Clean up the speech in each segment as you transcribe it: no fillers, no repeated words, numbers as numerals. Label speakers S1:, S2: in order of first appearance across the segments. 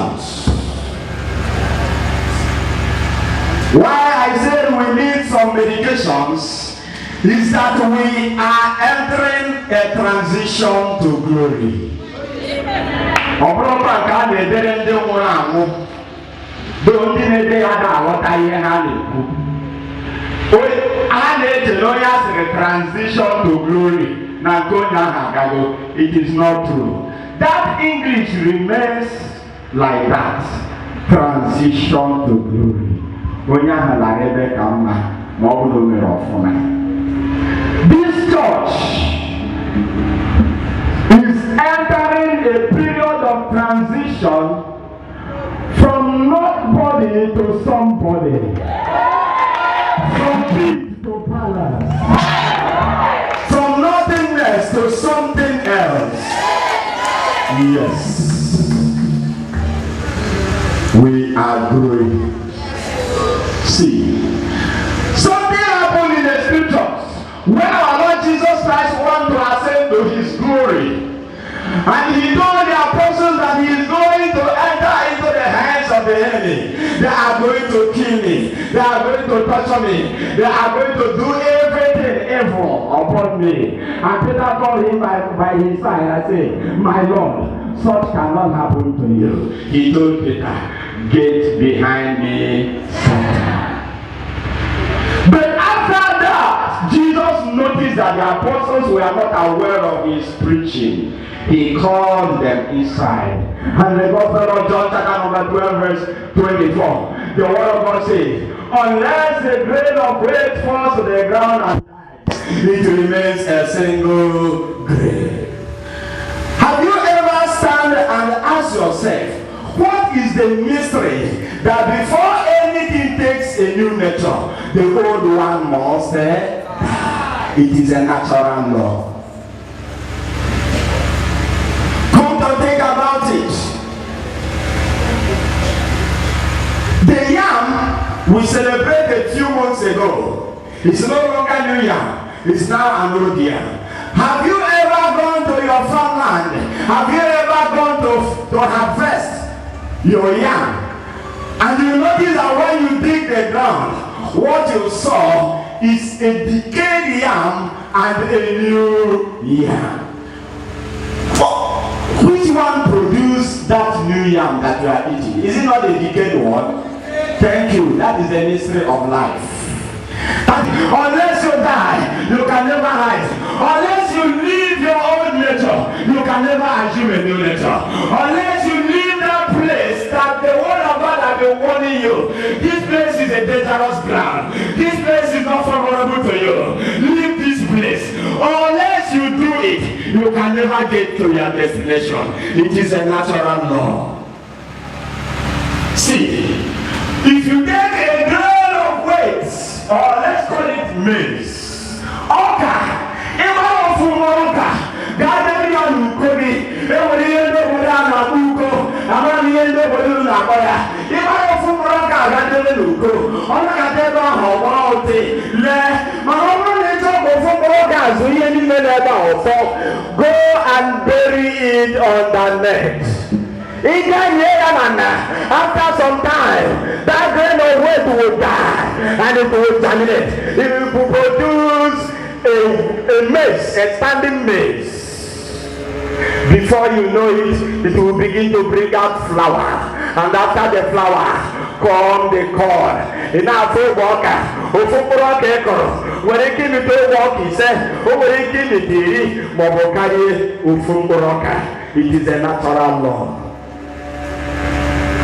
S1: medications. Why I say we need some medications is that we are entering a transition to glory. A transition to glory. It is not true. That English remains like that. Transition to glory. This church is entering a period of transition from nobody to somebody, from big to palace, from nothingness to something else. Yes, we are growing. See, something happened in the scriptures when our Lord Jesus Christ wanted to ascend to his glory. And he told the apostles that he is going to enter into the hands of the enemy. They are going to kill me. They are going to torture me. They are going to do everything evil upon me. And Peter called him by his side and said, my Lord, such cannot happen to you. He told Peter, get behind me, Satan. But after that, Jesus noticed that the apostles were not aware of his preaching. He called them inside. And the Gospel of John chapter number 12 verse 24. The word of God says, unless a grain of wheat falls to the ground and dies, it remains a single grain. Have you ever stand and ask yourself, what is the mystery that before anything takes a new nature, the old one must die? It is a natural law. Think about it. The yam we celebrated a few months ago is no longer new yam. It's now an old yam. Have you ever gone to your farmland? Have you ever gone to harvest your yam? And you notice that when you dig the ground, what you saw is a decayed yam and a new yam. Which one produced that new yam that you are eating? Is it not a decayed one? Thank you. That is the mystery of life. And unless you die, you can never rise. Unless you leave your old nature, you can never assume a new nature. Unless you leave that place that the word of God has been warning you. This place is a dangerous ground. This place is not favorable to you. Leave this place. Unless you do it, you can never get to your destination. It is a natural law. See, if you take a grain of weights, or let's call it maize, oka, eba ofumoroka, gadari alukoni, ewori yendo boda na buko, amani yendo boda na boya, eba ofumoroka gadari luko, ona kadeba howote le, mahomo neto ofumoroka zuye ni meleba ofo. Go and bury it on the net. After some time, that grain of wheat will die and it will germinate. It will produce a maize, a standing maize. Before you know it, it will begin to bring out flower. And after the flower, come the corn. In our full walker, Ofumura Kekoro, when they came to walk, he said, oh, when they came to Mobokari, Ofumura. It is a natural law.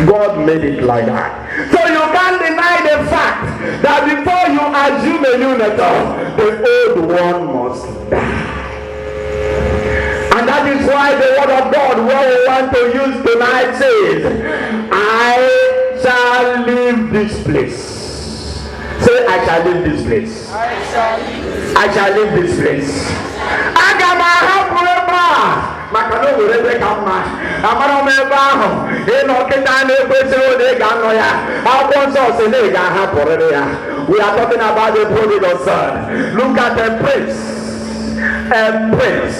S1: God made it like that. So you can't deny the fact that before you assume a new nature, the old one must die. And that is why the word of God, what we want to use tonight, says, I shall leave this place. Say, I shall leave this place. I shall leave this place. Makano urebe kama amara meba eno kita na ekwese ode ga no ya akwonso se le ga ha porere ya. We are talking about the prodigal son. Look at the prince. A prince.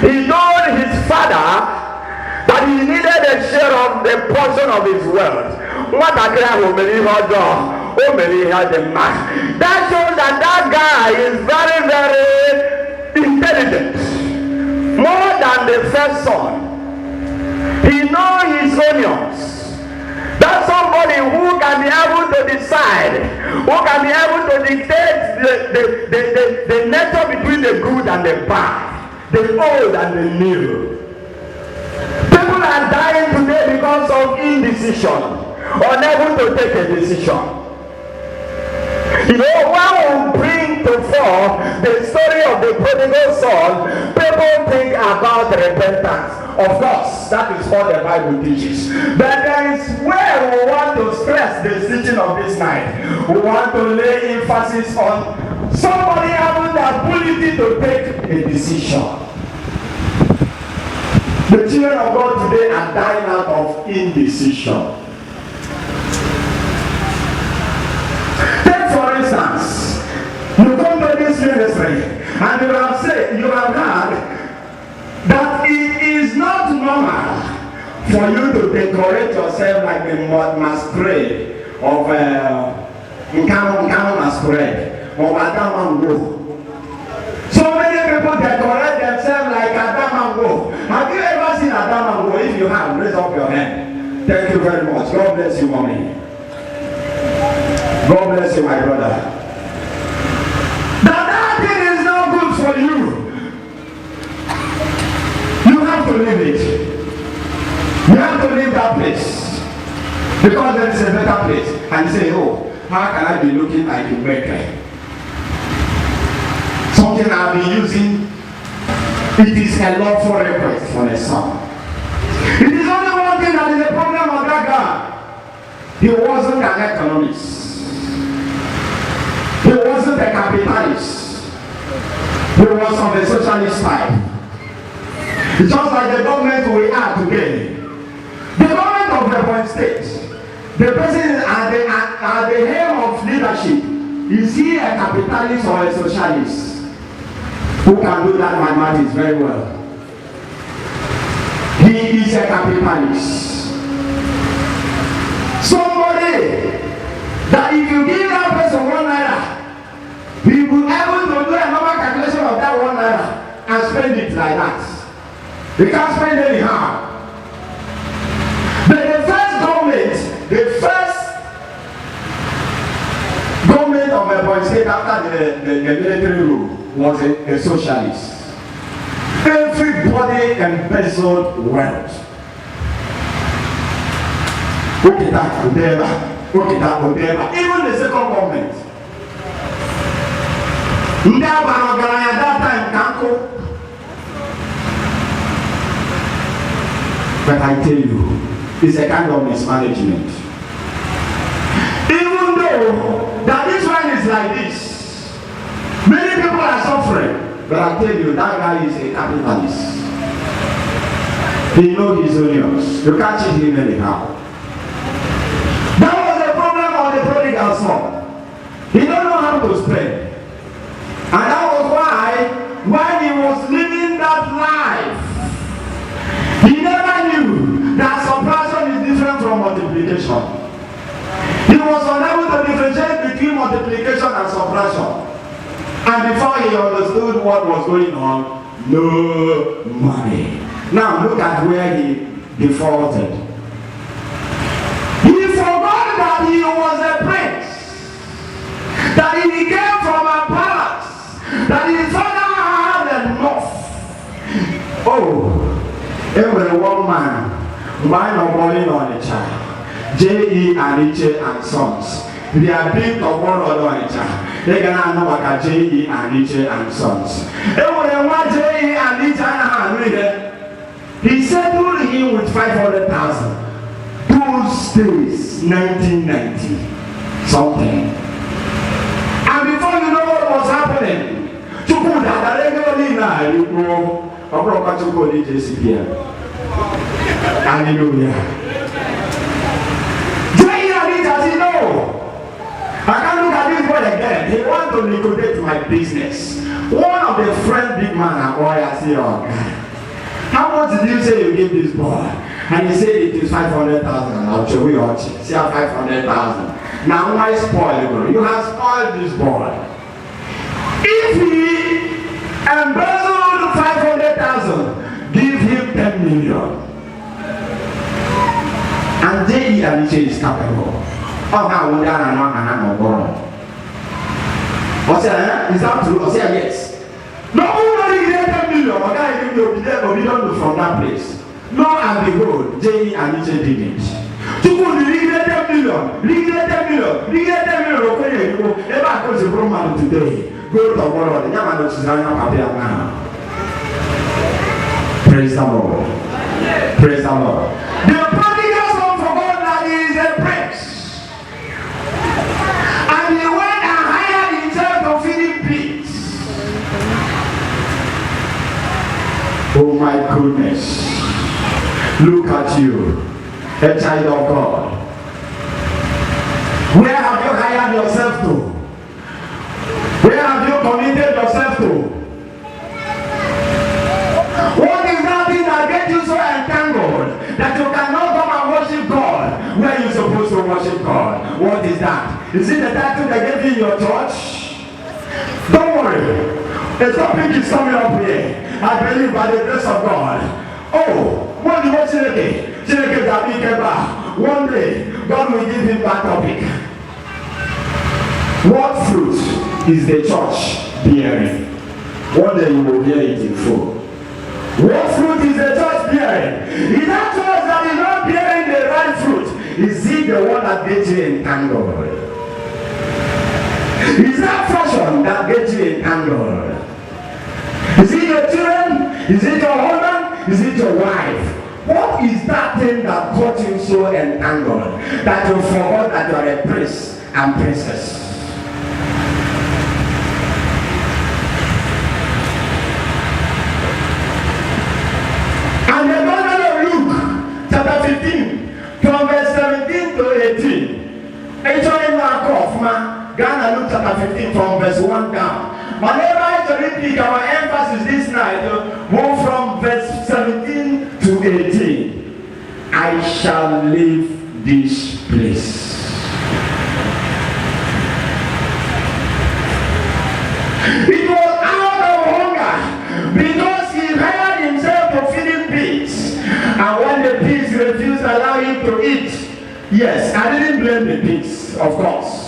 S1: He told his father that that he needed a share of the portion of his wealth. What a guy who many had the man. That shows that that guy is very, very intelligent. More than the first son. He knows his onions. That's somebody who can be able to decide, who can be able to dictate the nature between the good and the bad, the old and the new. People are dying today because of indecision, unable to take a decision. You know, when we bring to fore the story of the prodigal son, people think about repentance. Of course, that is what the Bible teaches. But there is where we want to stress the teaching of this night. We want to lay emphasis on somebody having the ability to take a decision. The children of God today are dying out of indecision. Take for instance, you come to this ministry and you have said, you have heard that it is not normal for you to decorate yourself like the masquerade of Nkano masquerade or Adam and Go. So many people decorate themselves like Adam and Go. Have you ever seen Adam and Go? If you have, raise up your hand. Thank you very much. God bless you, mommy. God bless you, my brother. That thing is not good for you. You have to leave it. You have to leave that place. Because there is a better place. And say, oh, how can I be looking like a maker? Something I've been using. It is a lawful request for a son. It is only one thing that is the problem of that guy. He wasn't an economist. He wasn't a capitalist. He was of the socialist type. It's just like the government we are today. The government of the Ebonyi State, the president at the helm of leadership, is he a capitalist or a socialist? Who can do that mathematics very well? He is a capitalist. Somebody that if you give that person 1 naira, he will be able to do a normal calculation of that 1 naira and spend it like that. He can't spend anyhow. But the first government of Ebonyi State after the military rule was a socialist. Everybody embezzled wealth. Okay, that, whatever. Even the second government. At that time, Kanko. But I tell you, it's a kind of mismanagement. Even though that this one is like this, many people are suffering. But I tell you, that guy is a capitalist. He knows his onions. You can't cheat him anyhow. That was the problem of the prodigal son. He don't know how to spend. And that was why, when he was living that life, he never knew that subtraction is different from multiplication. He was unable to differentiate between multiplication and subtraction. And before he understood what was going on, no money. Now look at where he defaulted. He forgot that he was a prince. That he came from a palace. That his father had enough. Oh, every one man, mine of money on a child. J.E. Aniche and Sons. They are big of one other Anicha. They can know what J.E. Aniche and Sons. Every one J.E. Aniche and he settled him with 500,000. Those days, 1990 something. And before you know what was happening, Chukwuda, the regularly now, you go, hallelujah. J.E. Aniche said, no, I can't look at this boy again. He wants to liquidate my business. One of the friend big man at boy, I said, oh God, how much did you say you give this boy?
S2: And he said it is 500,000. I'll show you how cheap. See how 500,000. Now why spoil bro? You have spoiled this boy. If he embezzled 500,000, give him 10 million. And J.E. Aniche is capable. Oh, how would I know borrow? Is that true? Or say yes? No, nobody get 10 million. I can't even be there, but we don't know from that place. No, and behold, J.E. Aniche did it. You could leave 10 million, leave 10 million, leave 10 million. Okay, you go. Ever goes a Roman today. Go to the world. The Yaman is now. Praise the Lord. Praise the Lord. The prodigal son forgot that he is a prince. And he went and hired himself to feeding pigs. Oh my goodness. Look at you. A child of God. Where have you hired yourself to? Where have you committed yourself to? What is that thing that gets you so entangled that you cannot come and worship God where you're supposed to worship God? What is that? Is it the title they gave you in your church? Don't worry. The topic is coming up here. I believe by the grace of God. Oh, what do you want to say? One day, God will give him that topic. What fruit is the church bearing? One day you will bear it in full. What fruit is the church bearing? Is that church that is not bearing the right fruit? Is it the one that gets you entangled? Is that fashion that gets you entangled? Is it your children? Is it your husband? Is it your wife? What is that thing that got you so entangled that you forgot that you are a prince and princess? And the Gospel of Luke, chapter 15, from verse 17 to 18. Actually, Ghana, Luke chapter 15, from verse 1 down. Whenever I repeat our emphasis this night, move from verse 17 to 18. I shall leave this place. It was out of hunger because he hired himself to feeding pigs. And when the pigs refused to allow him to eat, yes, I didn't blame the pigs, of course.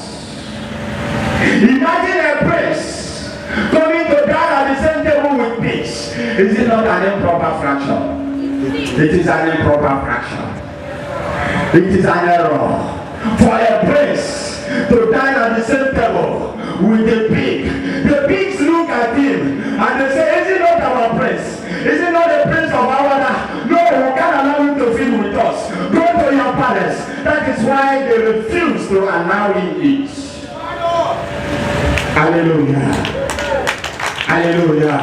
S2: Imagine a prince coming to dine at the same table with pigs. Is it not an improper fraction? It is an improper fraction. It is an error for a prince to dine at the same table with a pig. The pigs look at him and they say, is it not our prince? Is it not the prince of our land? No, we can't allow him to feed with us. Go to your palace. That is why they refuse to allow him eat. Hallelujah. Hallelujah.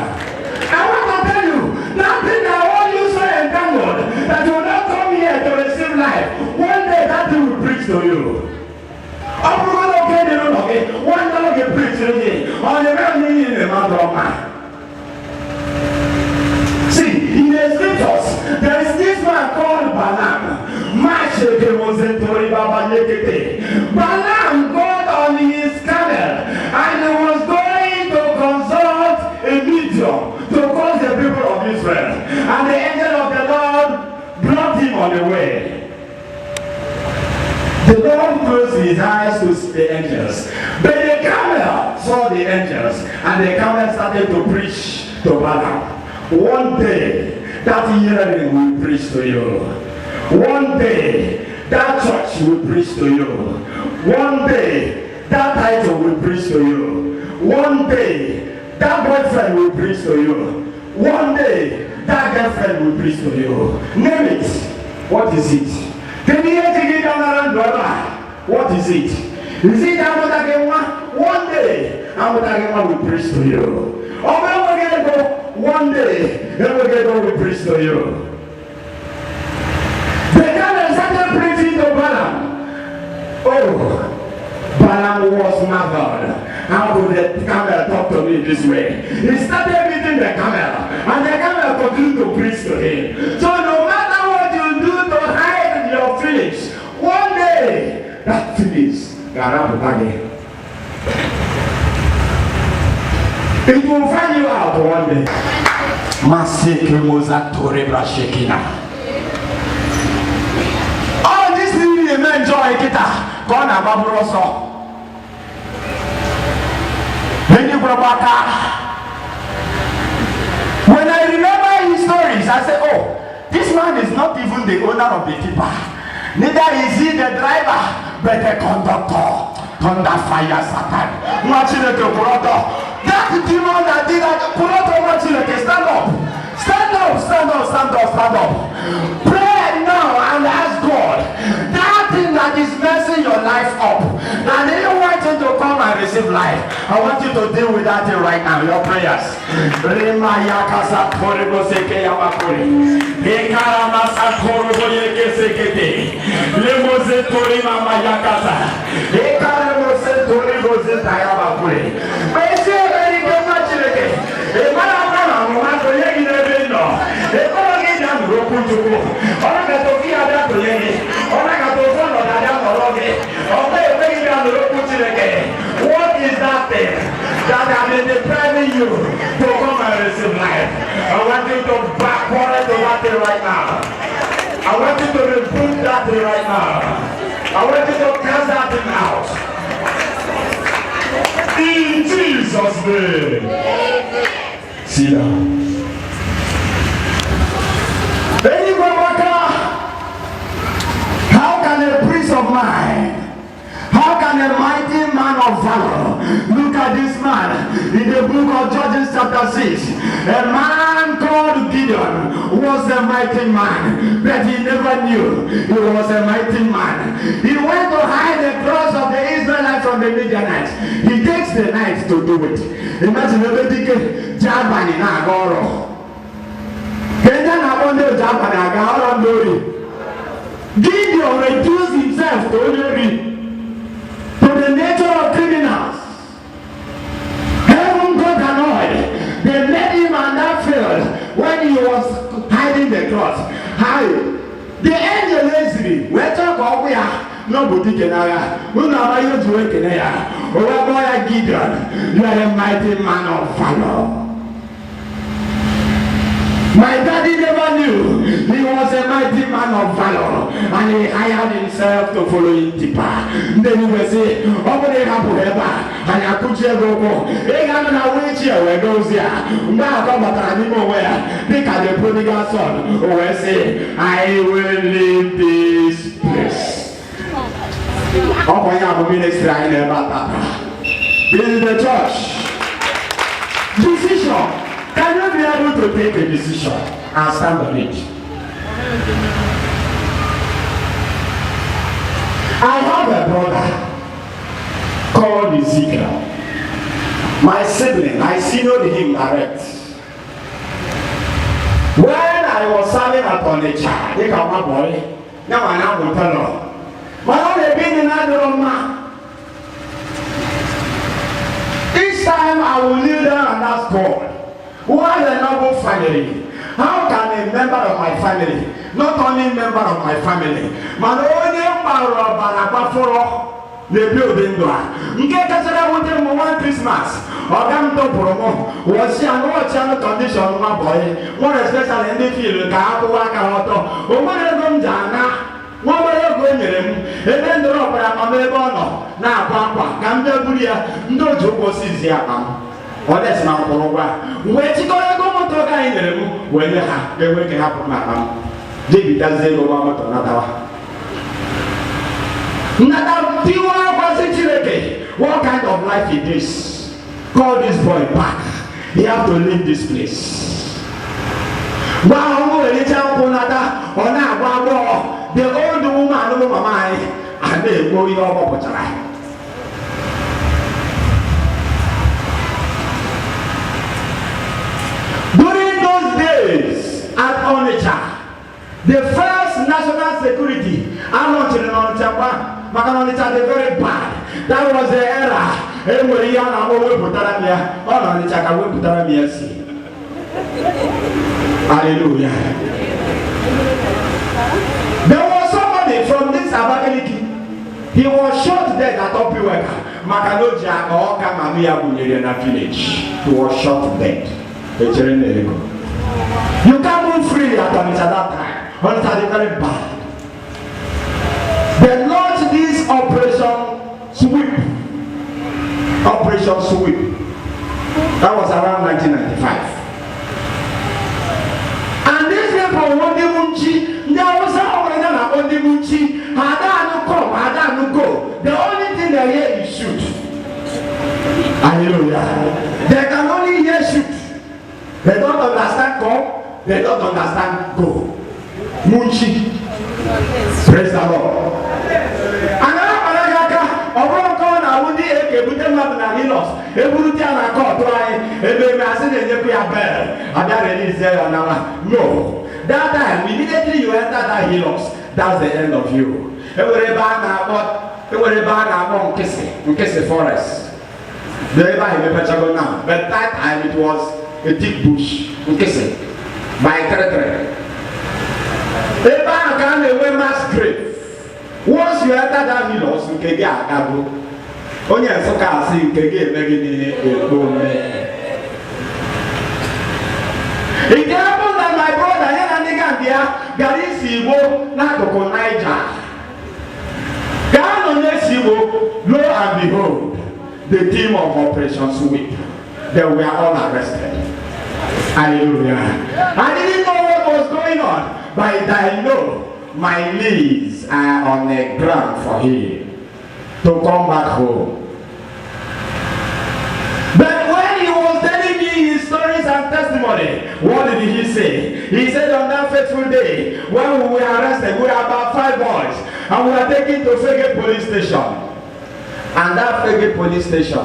S2: I want to tell you, nothing that all you so entangled that you will not come here to receive life. One day that thing will preach to you. One day will preach to you. On the very in the mouth of man. See, in the scriptures, there is this man called Balaam. Balaam got on his camel and he was going to consult a medium to cause the people of Israel. And the angel of the Lord brought him on the way. The Lord closed his eyes to see the angels. But the camel saw the angels and the camel started to preach to Balaam. One day, that hearing will preach to you. One day, that church will preach to you. One day, that title will preach to you. One day, that boyfriend will preach to you. One day, that girlfriend will preach to you. Name it. What is it? Can you take it down around brother? What is it? Is it Amotagewa? One day, Amotagewa will preach to you. One day, Amotagewa will preach to you. The camel started preaching to Balaam. Oh, Balaam was marveled. How could the camel talk to me this way? He started meeting the camel, and the camel continued to preach to him. So no matter what you do enemies again. It will find you out one day. Maseke Mozatore Brashekina. All this thing you enjoy kita. Kona Babroso. When I remember his stories, I say, oh, this man is not even the owner of the tipper. Neither is he the driver, but the conductor. Thunder fire Satan. That demon that did that, stand up. Stand up, stand up, stand up, stand up. Pray now and ask God. That thing that is messing your life up. And they don't want you to come and receive life. I want you to deal with that thing right now. Your prayers. What is that thing that has been depriving you to come and receive life? I want you to backward to that thing right now. I want you to rebuke that thing right now. I want you to cast that thing out. In Jesus' name. See now. How can a priest of mine, how can a mighty man of valor, look at this man in the book of Judges chapter 6, a man called Gideon was a mighty man, but he never knew he was a mighty man. He went to hide the cross of the Israelites from the Midianites. He takes the night to do it. Imagine everything Jabani na Goro. Gideon reduced himself to the nature of criminals. Heaven got annoyed. They met him on that field when he was hiding the cross. How? The angel Leslie, where talk about we are nobody can have. We know you to work in here. Oh, Gideon, you are a mighty man of valor. My daddy never knew he was a mighty man of valor, and he hired himself to follow him deeper. Then he will say, over there, and I put you go. They got a wheelchair where goes here. Now come back and where they got the prodigal son who will say, I will leave this place. Oh, I have a ministry I never thought. This is the church. Decision. Can you be able to take a decision and stand on it? I have a brother called Ezekiel. My sibling, I senior him direct. When I was serving at Onitsha, they come my boy. Now I am going to tell her. My only been in another man. Each time I will kneel down and ask God. What a noble family. How can a member of my family, not only member of my family, but only member of Barabaforo, the building door. Get one Christmas. Or come to promo. Was she an old channel condition, my boy? More especially in the field, Kapuaka, or whatever Jana. What were you going to him? And then the robber, I'm a bono. Now, Papa, come to Buria, no joke was easier. Or that's not for a while. Where you going to go to a guy in the room? When you have, they wake up, madam. David does say, go on to another. Not a pure positivity. What kind of life is this? Call this boy back. He have to leave this place. Wow, the old woman, and they go in over to at Onitsha, the first national security, I'm not in Onitsha, Makanonitsha, they very bad. That was the era. Everybody on our way to Taramia, on Onitsha, I went to Taramia. Hallelujah. There was somebody from this Abakaliki He was shot dead at Opiweka. Makaloja Oka Mamia Bunyeriana village. He was shot dead. You can't move freely at that time. It's very bad. They launched this Operation Sweep. Operation Sweep. That was around 1995. And these people, Wondimunchi, there was already an Wondimunchi, Hadanu come, Hadanu go. The only thing they hear is shoot. Hallelujah. They can only hear shoot. They don't understand come, they don't understand go. Munchi. Praise the Lord. Another Malagaka, Obronco, I would be able to have Hilos, Ebutiana caught, no. That time, immediately you enter that Hilos, that's the end of you. Everybody Kese forest. But that time it was a deep bush. By territory. Mass grave. Once you enter that Hilos, you can get a cabo. Only a soca see you can get maybe it happened that my brother Yananigandia Garisi wo Nakoko Niger. Lo and behold, the team of Operation Sweep, they were all arrested. Hallelujah. I didn't know what was going on, but I know my knees are on the ground for him to come back home. But when he was telling me his stories and testimony, what did he say? He said on that fateful day, when we were arrested, we were about 5 boys, and we were taken to Fege police station. And that Fege police station,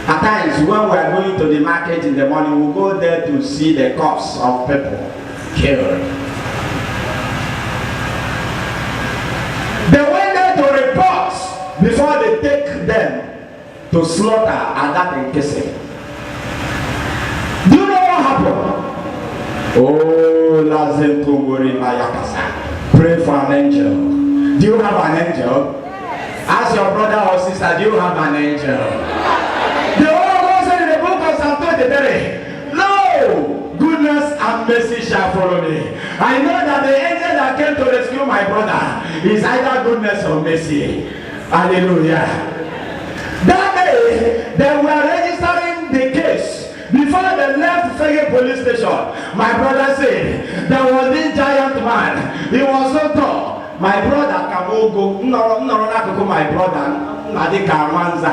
S2: at times when we are going to the market in the morning, we go there to see the corpse of people killed. They went there to report before they take them to slaughter at that Nkese. Do you know what happened? Oh, Lazem Kumuri Mayakasa. Pray for an angel. Do you have an angel? Ask your brother or sister, do you have an angel? The Lord goes in the book of Psalm 23. No, goodness and mercy shall follow me. I know that the angel that came to rescue my brother is either goodness or mercy. Hallelujah. That day, they were registering the case. Before they left Fege police station, my brother said, there was this giant man. He was so tall. My brother Kamogo, no, my brother, Nadi Kamanza,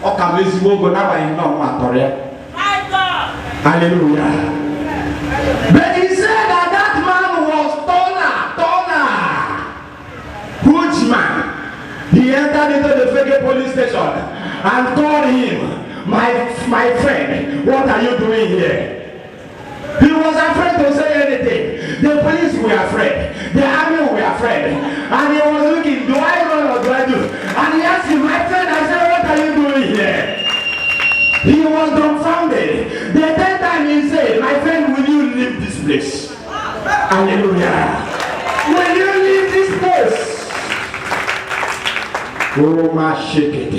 S2: or Kamizibogo, now I know Matoria. Hallelujah. But he said that that man was taller. Huge man. He entered into the Fege police station and called him, my friend, what are you doing here? He was afraid to say anything. The police were afraid. The army were afraid. And he was looking, do I run or do I do? And he asked him, my friend, I said, what are you doing here? He was dumbfounded. The third time he said, my friend, will you leave this place? Hallelujah. Will you leave this place? Oh, my shake.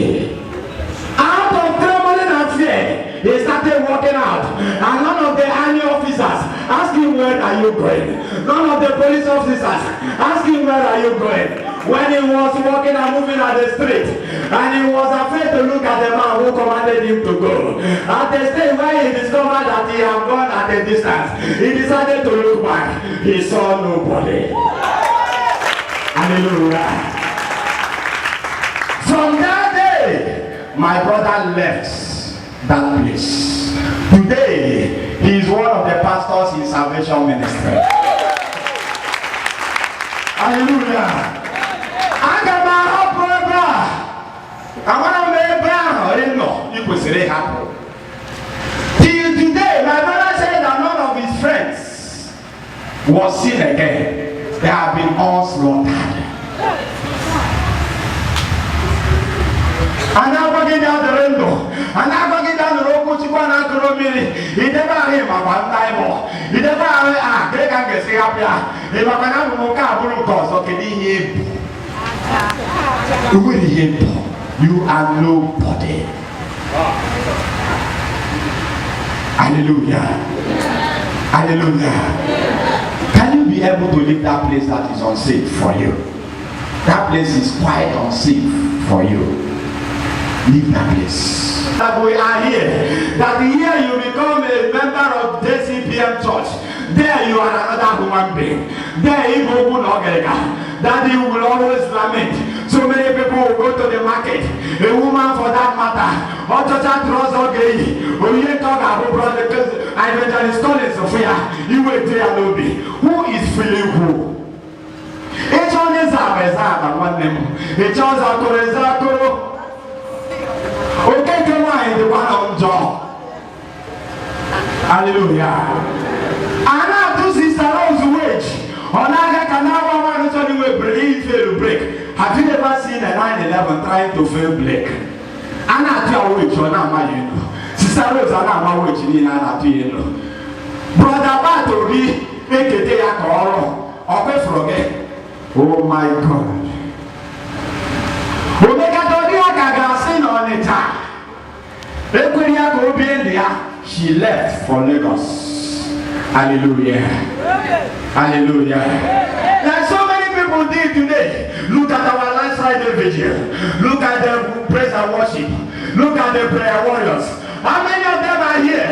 S2: Out of trembling and fear, he started walking out. And none of the army officers asked him, where are you going? None of the police officers asked him, where are you going? When he was walking and moving at the street, and he was afraid to look at the man who commanded him to go. At the stage where he discovered that he had gone at a distance, he decided to look back. He saw nobody. Hallelujah. From that day, my brother left that place. Today, he is one of the pastors in Salvation Ministry. Hallelujah. I want to make till today, my brother said that none of his friends was seen again. They have been all slaughtered. And now walking down the rainbow, and now walking down the road, he never heard about Bible. He never heard Greg and Gessy up here. He never heard of Moka Brucos, okay,
S1: You are nobody. Hallelujah. Hallelujah. Can you be able to leave that place that is unsafe for you? That place is quite unsafe for you. Leave that place. That we are here. That here you become a member of JCPM Church. There you are another human being. There you will not get that you will always lament. So many people will go to the market. A woman for that matter. Or just a trouser gay. Or you talk about brother because I evangelist calling Sophia. You will tell nobody. Who is feeling who? Each one is a one name. Each one is a okay, come on, the one on job. Hallelujah. And now two sister Rose wage. On I can now one only way break. Have you ever seen a 9/11 trying to fail break? And I tell wage on my sister Rose and my wage in an brother Bato be make a day a call or forget. Oh my God. She left for Lagos. Hallelujah. Hallelujah. Like so many people did today. Look at our last Friday vigil. Look at the praise and worship. Look at the prayer warriors. How many of them are here?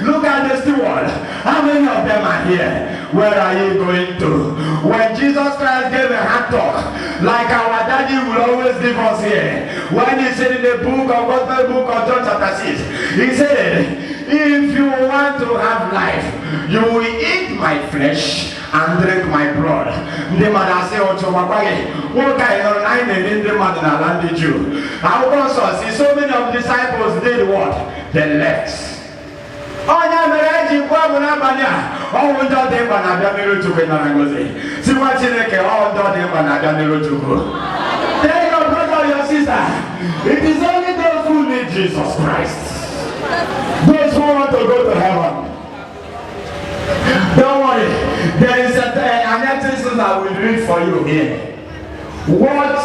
S1: Look at the steward. How many of them are here? Where are you going to? When Jesus Christ gave a hard talk, like our daddy will always give us here. When he said in the book of Gospel book of John chapter 6, he said, if you want to have life, you will eat my flesh and drink my blood. The mother said, what kind of nine in the mother landed you? Our also see so many of the disciples did what? They left. Oh, yeah, marriage, you go on Abania. Oh, we don't have an Adamiro to go in. See what you make all don't have an Adamiro to go. Tell your brother or your sister, it is only those who need Jesus Christ. Those who want to go to heaven. Don't worry, there is an exercise I will read for you here. What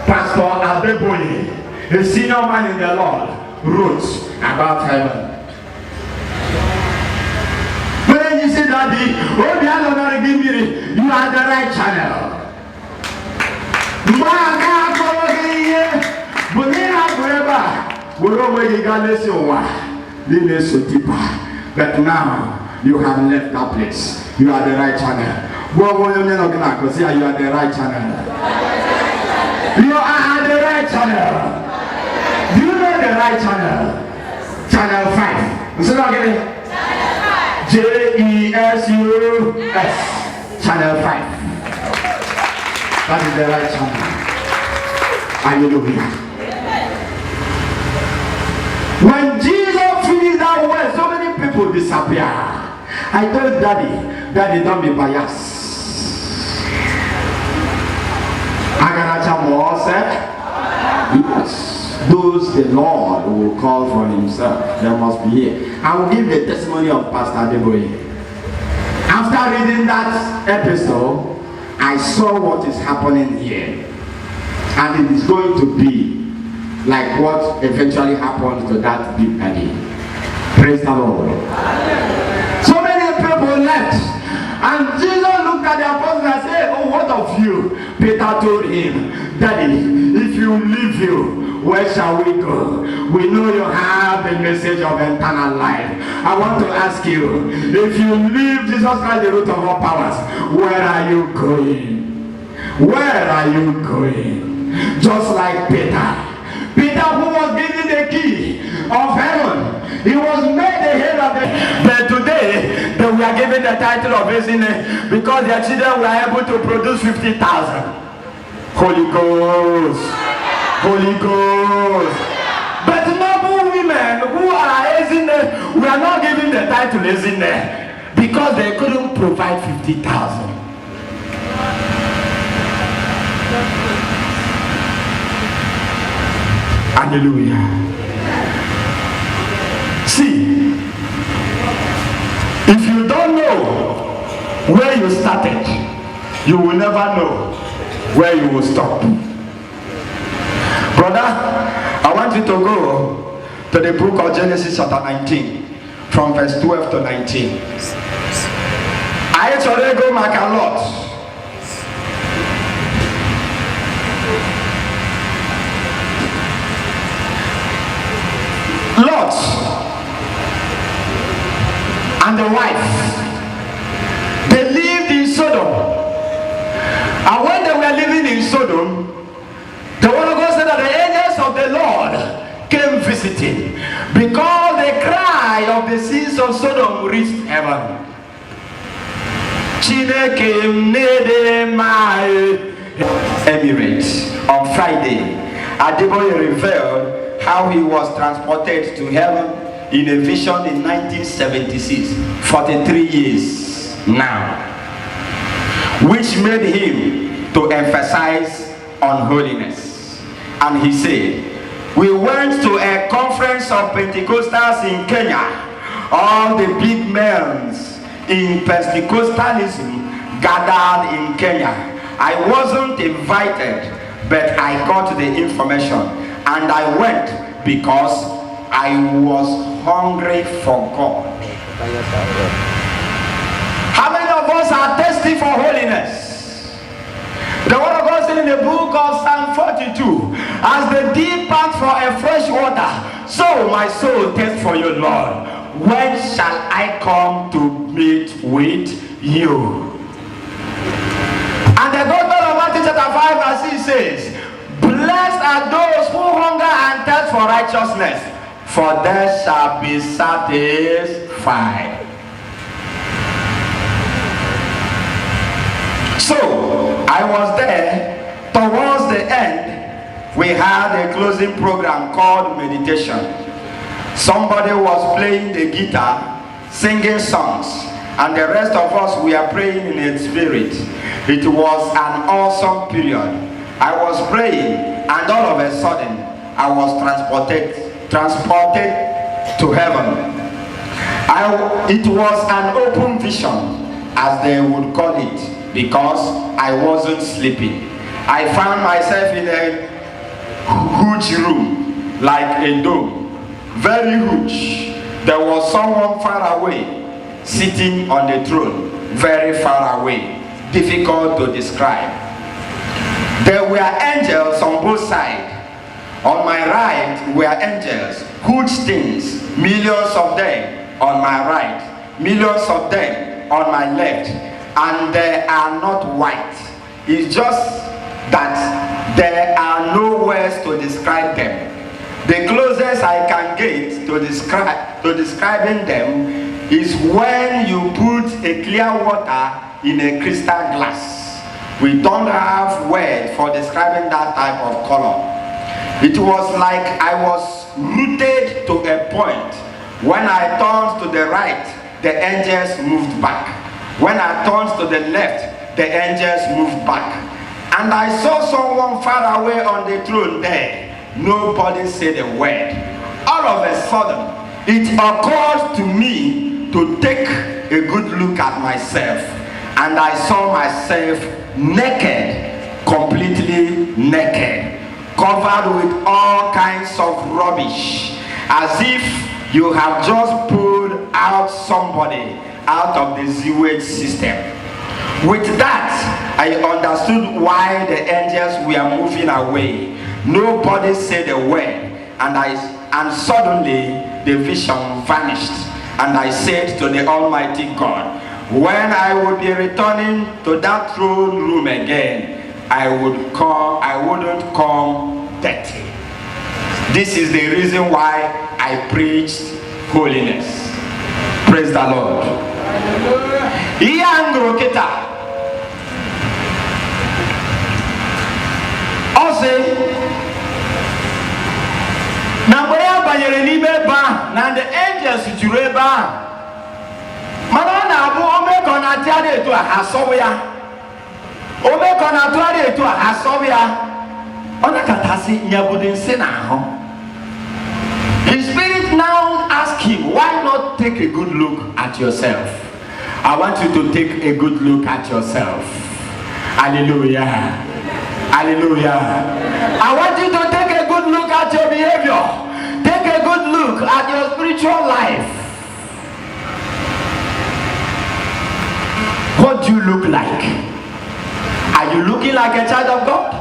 S1: Pastor Adeboye, a senior man in the Lord, wrote about heaven. When you say Daddy, oh, the other give me, you are the right channel. But now you have left that place. You are the right channel. You are the right channel. You are the right channel. Do you know the right channel? Channel 5. Is it not getting? JESUS. Channel 5. That is the right channel. Hallelujah. When Jesus finished that word, so many people disappear. I told Daddy, don't be biased. Yes, those the Lord will call for himself, they must be here. I will give the testimony of Pastor Adeboye. After reading that episode, I saw what is happening here. And it is going to be like what eventually happened to that big daddy. Praise the Lord. So many people left. And Jesus looked at the apostles and said, oh, what of you? Peter told him, Daddy, if you leave you, where shall we go? We know you have the message of eternal life. I want to ask you, if you leave Jesus Christ, the root of all powers, where are you going? Where are you going? Just like Peter. Peter, who was given the key of heaven, he was made the head of the. But today, they were given the title of raising because their children were able to produce 50,000. Holy Ghost, Holy Ghost. But noble women who are raising, we are not giving the title raising because they couldn't provide 50,000. Hallelujah. See, if you don't know where you started, you will never know where you will stop.
S2: Brother, I want you to go to the book of Genesis chapter 19 from verse 12 to 19. I already go mark a lot. Lot and the wife, they lived in Sodom. And when they were living in Sodom, the word of God said that the angels of the Lord came visiting, because the cry of the sins of Sodom reached heaven. Emirates on Friday, Adeboye revealed how he was transported to heaven in a vision in 1976, 43 years now, which made him to emphasize on holiness. And he said, we went to a conference of Pentecostals in Kenya. All the big men in Pentecostalism gathered in Kenya. I wasn't invited, but I got the information and I went because I was hungry for God. How many of us are thirsty for holiness? The word of God said in the book of Psalm 42, as the deep pants for a fresh water, so my soul thirsts for you, Lord. When shall I come to meet with you? And the Gospel of Matthew chapter 5 verse 6 says, blessed are those who hunger and thirst for righteousness, for they shall be satisfied. So, I was there. Towards the end, we had a closing program called meditation. Somebody was playing the guitar, singing songs, and the rest of us were praying in the spirit. It was an awesome period. I was praying, and all of a sudden, I was transported to heaven. It was an open vision, as they would call it, because I wasn't sleeping. I found myself in a huge room, like a dome, very huge. There was someone far away, sitting on the throne, very far away, difficult to describe. There were angels on both sides. On my right were angels, huge things, millions of them on my right, millions of them on my left, and they are not white. It's just that there are no words to describe them. The closest I can get to describing them is when you put a clear water in a crystal glass. We don't have words for describing that type of color. It was like I was rooted to a point. When I turned to the right, the angels moved back. When I turned to the left, the angels moved back. And I saw someone far away on the throne there. Nobody said a word. All of a sudden, it occurred to me to take a good look at myself. And I saw myself naked, completely naked, covered with all kinds of rubbish, as if you have just pulled out somebody out of the sewage system. With that, I understood why the angels were moving away. Nobody said a word, and suddenly the vision vanished. And I said to the Almighty God, when I would be returning to that throne room again, I wouldn't come dirty. This is the reason why I preached holiness. Praise the Lord. Na the angels jure ba mana na abu ome kona tiade to hasowya ome kona tiade to hasowya ona katasi nyabudin se na ho. The spirit now ask him, why not take a good look at yourself? I want you to take a good look at yourself. Hallelujah. Hallelujah. I want you to take a good good look at your behavior. Take a good look at your spiritual life. What do you look like? Are you looking like a child of God?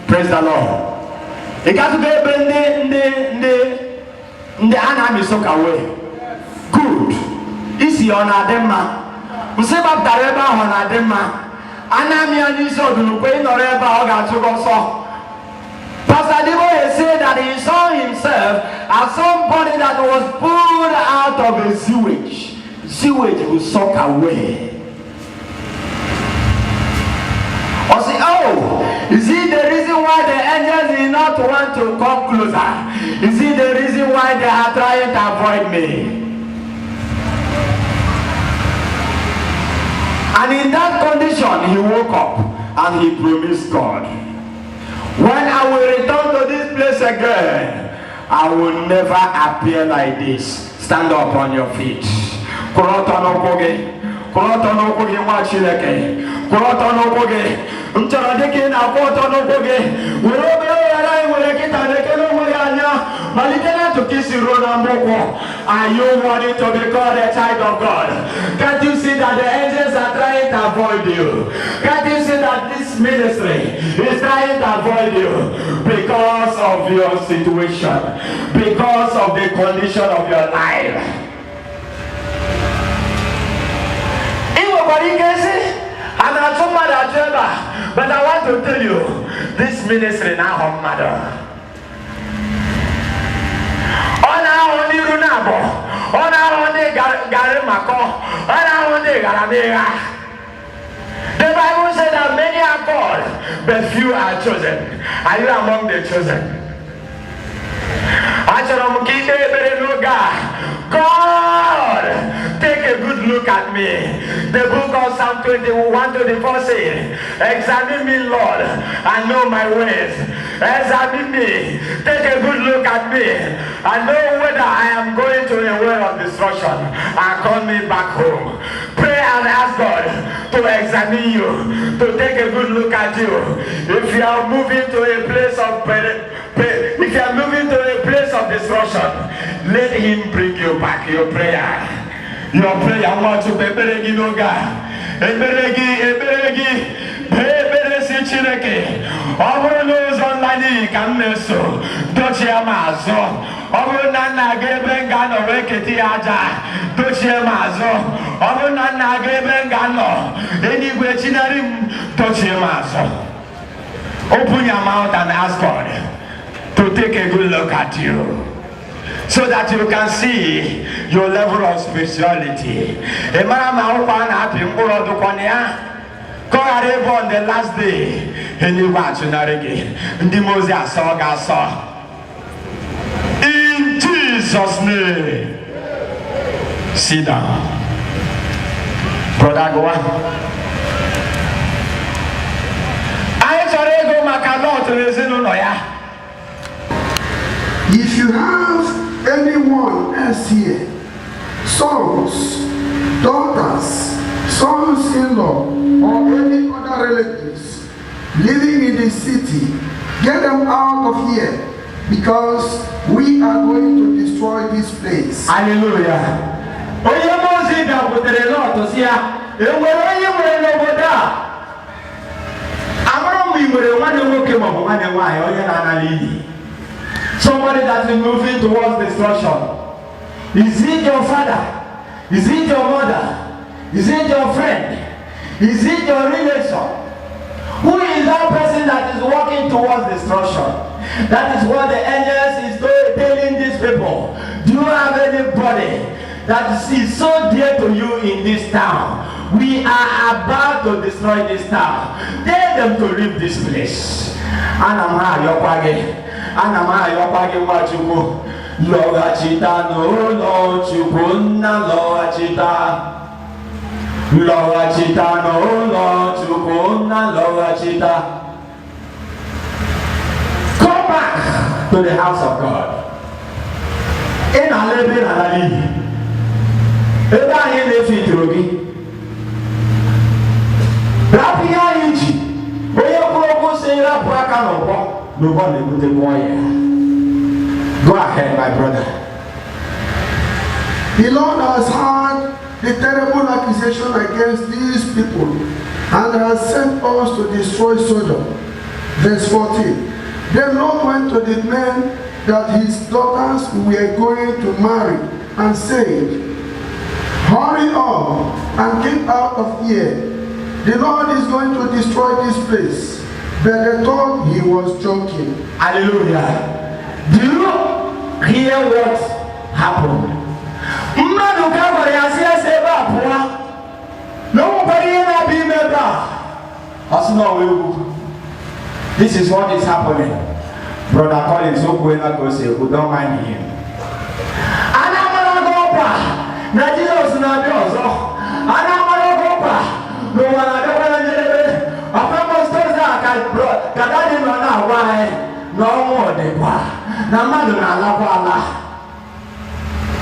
S2: Praise the Lord. Good. Isi ona dema. Mseba tareba ona dema. Anami aniso dunukwe inoreba oga chugoso. Pastor Debo has said that he saw himself as somebody that was pulled out of a sewage. Sewage will suck away. Or say, oh, is it the reason why the angels did not want to come closer? Is it the reason why they are trying to avoid me? And in that condition, he woke up and he promised God, when I will return to this place again, I will never appear like this. Stand up on your feet. Are you wanting to become a child of God? Can't you see that the angels are trying to avoid you? Can't you see that this ministry is trying to avoid you because of your situation, because of the condition of your life? I'm not so mad at you, but I want to tell you, this ministry now of mother. Ona only Runabo, Ona only Garimako, Ona only Garamega. The Bible said that many are called, but few are chosen. Are you among the chosen? God, take a good look at me. The book of Psalm 21:24 says, examine me, Lord, and know my ways. Examine me, take a good look at me, and know whether I am going to a way of destruction, and call me back home. Pray and ask God to examine you, to take a good look at you. If you are moving to a place of if you are moving to a place of destruction, let him bring you back. Your prayer. Your prayer. I want to be beregi noga. Eberegi. Eberesi chireke. Obo knows online kameso. Dochi amazo. Obo nana gebe ngano weketi aja. Dochi amazo. Obo nana gebe ngano. Anyway chinarim dochi amazo. Open your mouth and ask God to take a good look at you, so that you can see your level of spirituality. On the last day, in Jesus' name. Sit down. Brother, go on.
S3: If you have anyone else here, sons, daughters, sons-in-law, or any other relatives living in the city, get them out of here, because we are going to destroy this place.
S2: Hallelujah. Somebody that is moving towards destruction. Is it your father? Is it your mother? Is it your friend? Is it your relation? Who is that person that is walking towards destruction? That is what the angels is telling these people. Do you have anybody that is so dear to you in this town? We are about to destroy this town. Tell them to leave this place. Anama yopage wachuku. Loga chita no lo chukuna loga chita. Loga chita no lo chukuna loga chita. Come back to the house of God. In Alebe Alali. Eba yene fitrogi. Rapia inchi. Oye kuro say rapua kanopo. No one will the boy. Go ahead, my brother.
S3: The Lord has heard the terrible accusation against these people and has sent us to destroy Sodom. Verse 14. Then Lot went to the men that his daughters were going to marry and said, hurry up and get out of here. The Lord is going to destroy this place. But they thought he was joking.
S2: Hallelujah. Do you hear what happened? This is what is happening. Brother Collins, who don't mind him.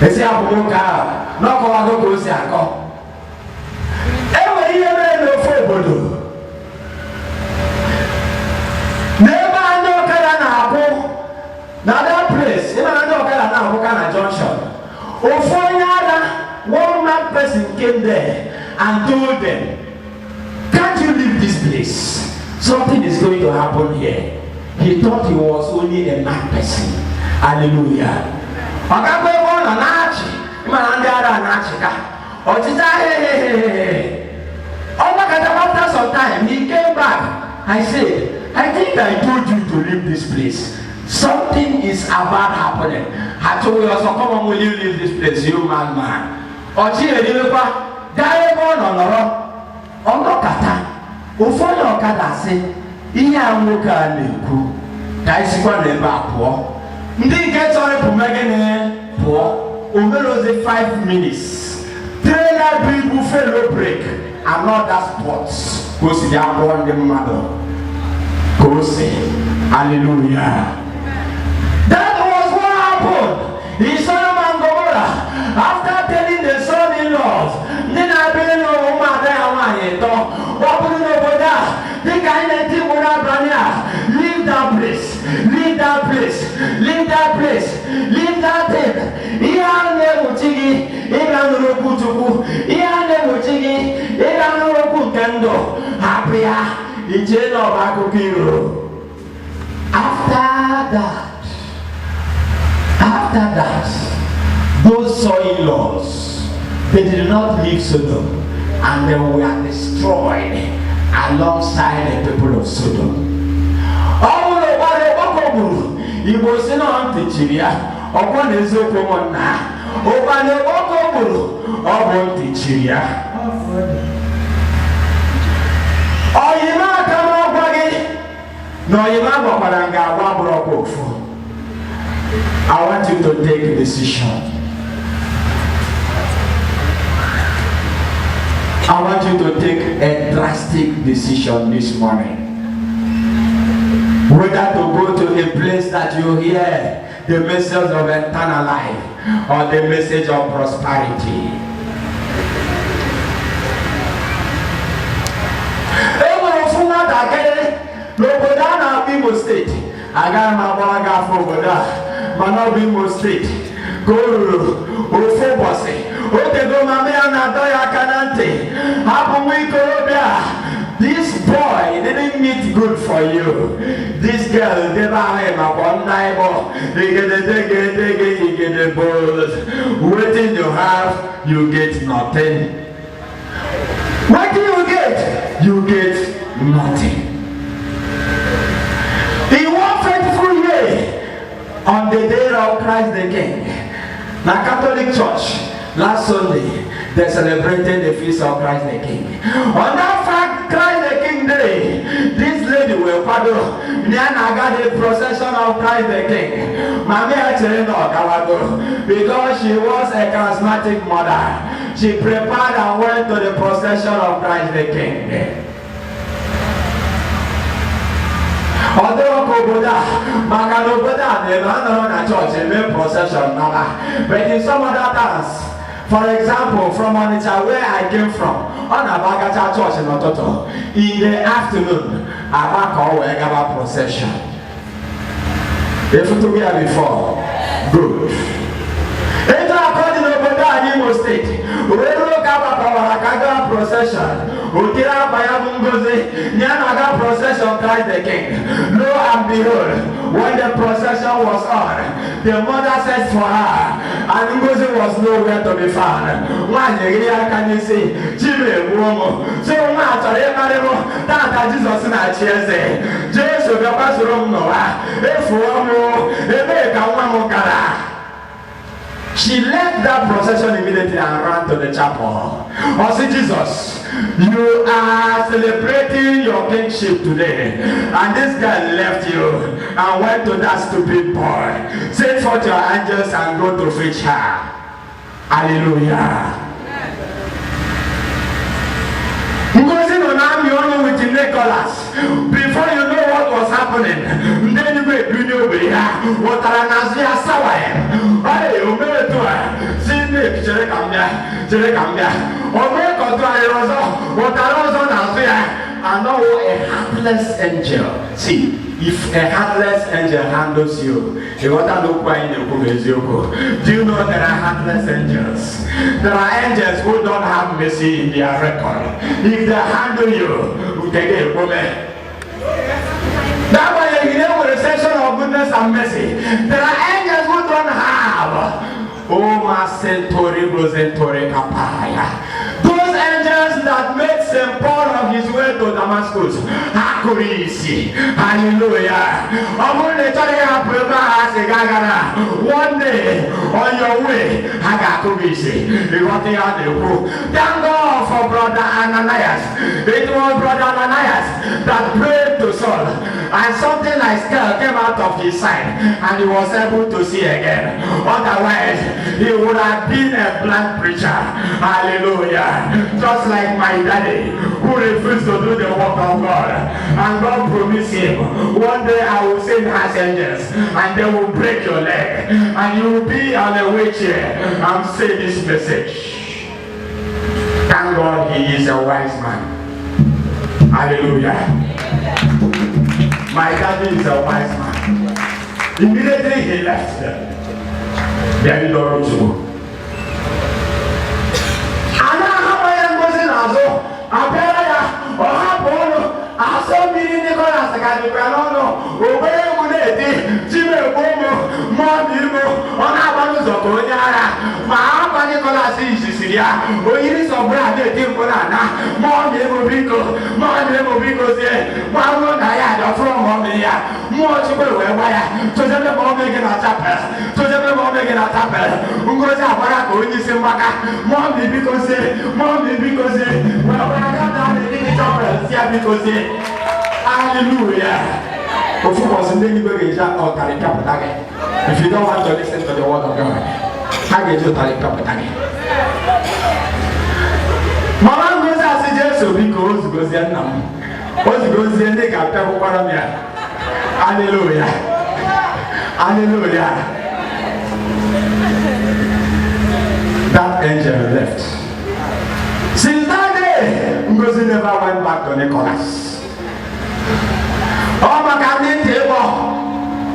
S2: Ese abuka no ko wa go si akọ e we ihe mere no fo obodo neba ando kala na abu na that place e ma ando kala na abu kana junction ofonya one mad person came there and told them, can't you leave this place? Something is going to happen here. He thought he was only a mad person. Hallelujah. After some time, he came back. I said, I think I told you to leave this place. Something is about happening. I told you, also, come on, will you leave this place, you man? Ndị get sorry for making poor. Omeloze 5 minutes. Trailer bring buffalo break. Another spots. Go see the born the mother. Go see. Hallelujah. That was what happened. In Sodom and Gomorrah. After telling the son-in-laws, then I believe no woman there. What do you know about that? The kind of thing would have done here. Leave that place. Leave that place. Leave that place. Leave that thing. Iane muchigi. Ega nurokutuku. Iane muchigi. Ega nurokutendo. Happiya. Ijeno bakukiro. After that, those son-in-laws, they did not leave Sodom, and they were destroyed alongside the people of Sodom. Igbo si na ntichiria ọkwa n'eziokwu m na ụbanye nwoke ogburu ọ bụ ntichiria oyima aka n'ọgwa gị na oyima gwakwara nga agwa bụrụ ọkwa ofu. I want you to take a decision. I want you to take a drastic decision this morning. Whether to go to a place that you hear the message of eternal life or the message of prosperity. Imo State. I got my bag for that. But Imo State. Go to Bossy. Go Mame and Adoya Canante. Happen we go. This boy didn't meet good for you. This girl never had a one neighbor. They get the balls. Waiting you have, you get nothing. What do you get? You get nothing. In one faithful way, on the day of Christ the King, the Catholic Church, last Sunday, they celebrated the feast of Christ the King. On that fact, Christ the King Day, this lady will paddle. Niana got the procession of Christ the King. Mami actually not Kawago, because she was a charismatic mother. She prepared and went to the procession of Christ the King. Although Maganoboda, they don't know church, they make procession, but in some other towns, for example, from Onitsha, where I came from, ọ na-abagacha chọọchị n'ụtụtụ. In the afternoon, agbakọ wee gaba procession. Efutugo ya before. Good. Etu akọdị n'obodo anyị Imo steeti, wee ruo ka agbakọwara ka gaa procession. Okiri akwa ya bụ ngozi, ya na-aga procession Christ the King. Lo and behold, when the procession was on, the mother searched for her, and Ngozi was nowhere to be found. Nwanyị gị aka n'isi, Chime egbuo m. So nwa achọrọ ịmarị m, tata Jizọs na-achị eze. Jesu bịakwa soro m n'ụwa, efuo m, ebee ka nwa m gara? She left that procession immediately and ran to the chapel. I said, Jesus, you are celebrating your kingship today. And this guy left you and went to that stupid boy. Send forth your angels and go to fetch her. Hallelujah. Ngozi no na mi only with Nicholas. Before you know what was happening, then you may be new here. What are Nazia Sawaye? Hey, you made it to her. See me, Jerecambia. Or make or to a what are also Nazia? And now a heartless angel. See, if a heartless angel handles you, you want to look why in the book. Do you know there are heartless angels? There are angels who don't have mercy in their record. If they handle you, you take a woman. That way you know with a session of goodness and mercy. There are angels who don't have. Oh, my Sentori Rosentori Kapaya. Those angels that made St. Paul on his way to Damascus. Hakurisi. Hallelujah. One day on your way, Hagakurisi. Thank God for Brother Ananias. It was Brother Ananias that prayed to Saul. And something like scale came out of his side. And he was able to see again. Otherwise, he would have been a blind preacher. Hallelujah. Just like my daddy, who refused to do the work of God. And God promised him, one day I will send his angels, and they will break your leg, and you will be on a wheelchair and say this message. Thank God he is a wise man. Hallelujah. My daddy is a wise man. Immediately he left them. There is no room to go. Hallelujah. If you don't want to listen to the word of God, how get you Mama goes as Jesus because goes there now. What goes there, they got hallelujah. Hallelujah. That angel left. Since that day, Ngozi never went back to Nicholas. Oh, Makandi table.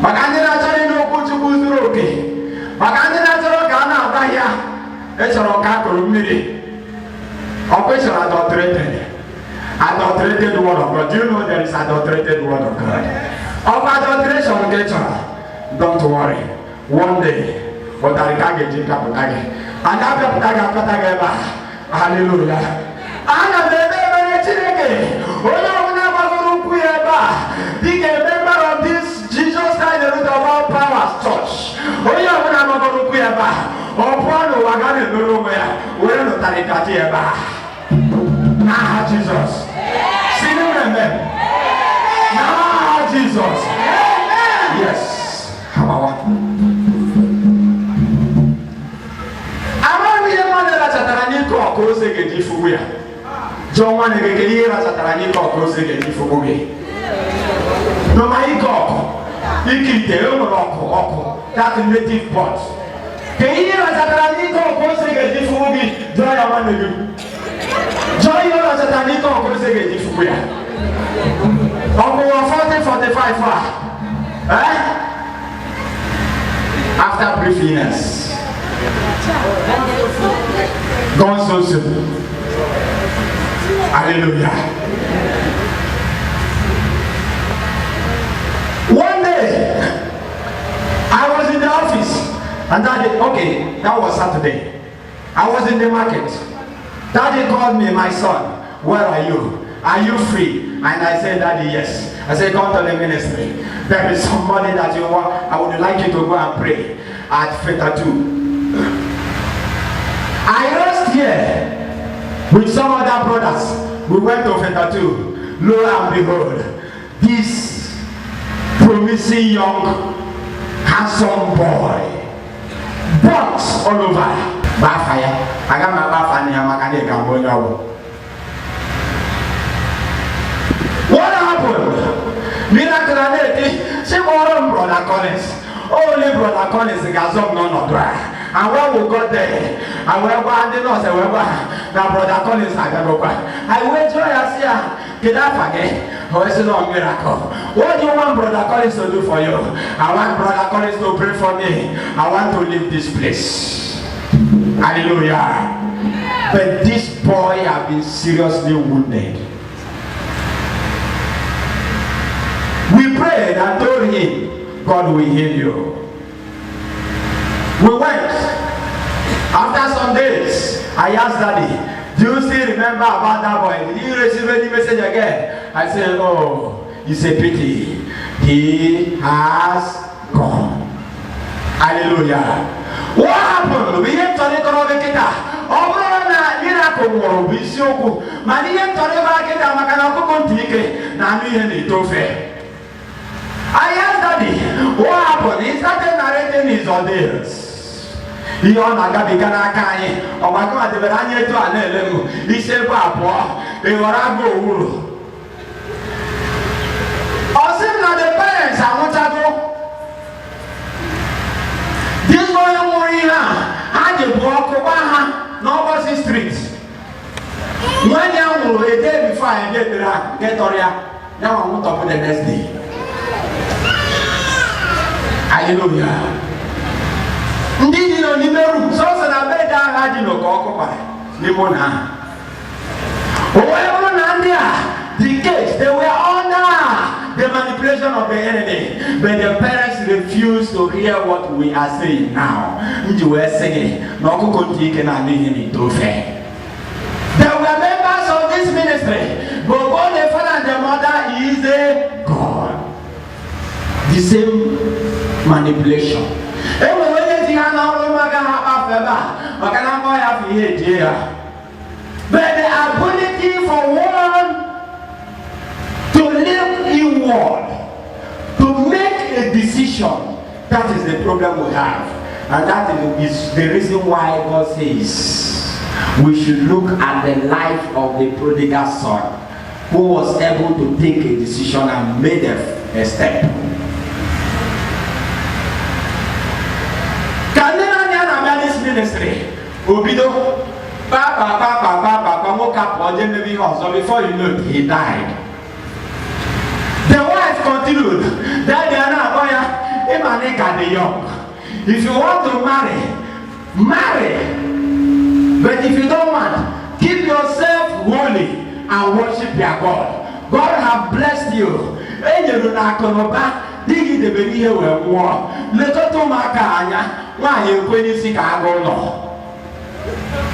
S2: Makandi naturally no kuchuku zuroke. Makandi naturally kana abaya. Echoroka kurumiri. Operation adulterated. Adulterated word of God. Do you know there is adulterated word of God? Of adulteration, nature. Don't worry. One day, what I can get you kaputagi. And after kaputagi ba. Hallelujah. And the baby chileke. Being a member of this Jesus Christ, the root of all powers church. Oh, yeah, when I'm going to queer back. Oh, Pano, I got it nowhere. We're not telling Nah, Jesus. See them then. Nah, Jesus. Yes. How I'm here, man, that's a Taraniko, of course, they get you for you. John, one, they get here as a Taraniko, of course, they get you for me. No, my God, you can tell that's a native pot. Can you hear us at a little posting a different movie? Joy, I want to do. Joy your satanic or say if we are. Over 40, 45 after briefiness. Gone so soon. Hallelujah. One day, I was in the office, and Daddy, that was Saturday. I was in the market. Daddy called me, my son, where are you? Are you free? And I said, Daddy, yes. I said, come to the ministry. There is somebody that you want. I would like you to go and pray at Feta 2. I rest here with some other brothers. We went to Feta 2. Lo and behold, this promising young, handsome boy. Bugs all over. Fire. I got my bath and I'm going to what happened? Miracle she borrowed Brother Collins. Only Brother Collins got some none dry. And when we got there, and when we did not say, now Brother Collins had go back. I went to her, did I forget? Oh, it's not a miracle. What do you want Brother Collins to do for you? I want Brother Collins to pray for me. I want to leave this place. Hallelujah. But this boy has been seriously wounded. We prayed and told him, God will heal you. We went. After some days, I asked Daddy, do you still remember about that boy? Did you receive any message again? I said, oh, it's a pity. He has gone. Hallelujah. What happened? We came to the Korobekita. Obrona miracle will be so good. Mania to the market and Makanako Tike, Nami and Tofe. I asked Daddy, what happened? He started narrating his ordeals. He on a Gabigana Kanye, or Makama de Verania to an elem. He said, Papa, they were a go. Or similar the parents, I want to go. This boy had a walk over North Street. 1 year a day before I get Toria. Now I want to put the next day. Hallelujah. Indeed, you know, Nimeru, so I bet I had you know, Nimona. Oh, the case, they were under the manipulation of the enemy, but the parents refused to hear what we are saying now. You were saying, no, there were members of this ministry, but both the father and the mother is a God. The same manipulation. But the ability for one to live inward, to make a decision, that is the problem we have. And that is the reason why God says we should look at the life of the prodigal son, who was able to take a decision and made a step. This ministry, Obido, Papa, woke up one day maybe also before you know it, he died. The wife continued, Daddy Anna, Emanika the young. If you want to marry. But if you don't want, keep yourself holy and worship your God. God have blessed you. Digi de beni here we war. Leto to makanya. Why you kweni si ka go no?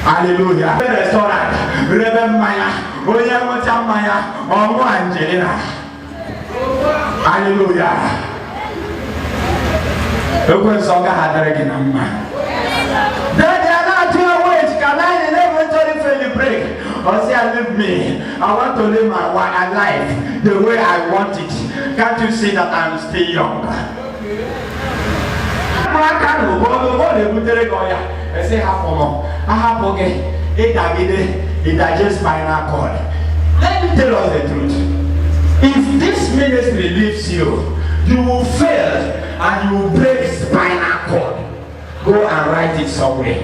S2: Hallelujah. Restaurant. Rebe maya. Oya mo chamaya. Omo Angelina. Hallelujah. Oko soga hadare kinamma. They are not your ways. Can I never fairly break? Or say, leave me. I want to live my life the way I want it. Can't you see that I'm still young? I say, it's spinal cord. Let me tell us the truth. If this ministry leaves you, you will fail and you will break spinal cord. Go and write it somewhere.